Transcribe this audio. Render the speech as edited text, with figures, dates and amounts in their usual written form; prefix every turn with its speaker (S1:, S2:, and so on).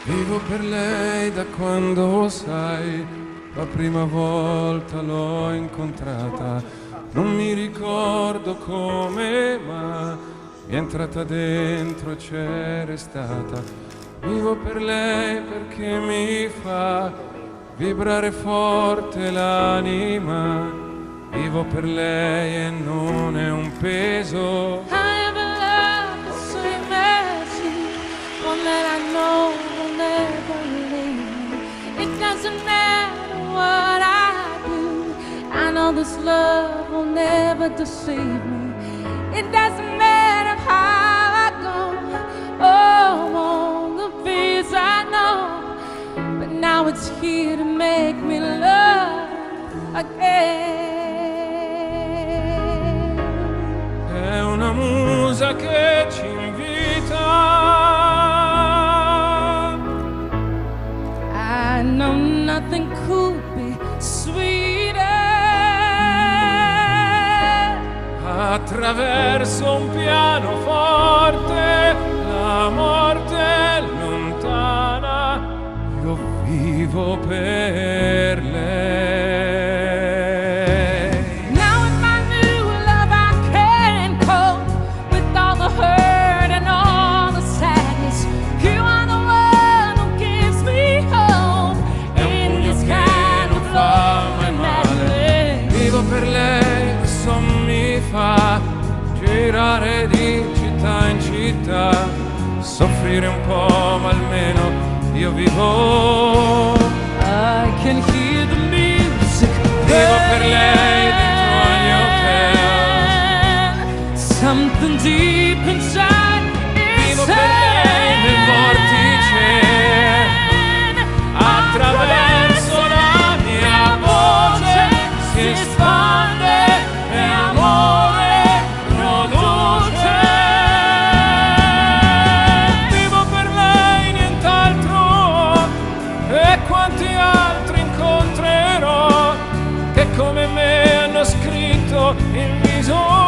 S1: Vivo per lei da quando, sai, la prima volta l'ho incontrata. Non mi ricordo come, ma mi è entrata dentro e c'è restata. Vivo per lei perché mi fa vibrare forte l'anima. Vivo per lei e non è un peso.
S2: I have a love the same as you, one that I know will never leave me. It doesn't matter what I do, I know this love will never deceive me. It doesn't matter how I go, oh, all the fears I know, but now it's here to make me love again.
S1: È una musa che ci invita.
S2: I know nothing could be sweeter.
S1: Attraverso un pianoforte, la morte è lontana. Io vivo per lei.
S2: Now with my new love I can cope with all the hurt and all the sadness. You are the one who gives me hope in this kind of love and madness.
S1: Vivo per lei, questo mi fa girare di città in città, soffrire un po' ma almeno io vivo.
S2: I can hear the music.
S1: Vivo per lei dentro ogni hotel.
S2: Something deep inside
S1: Vivo per lei nel vortice. Attraverso la mia voce si espande e amore produce. Vivo per lei, nient'altro. E quanti altri incontrerò che come me hanno scritto in viso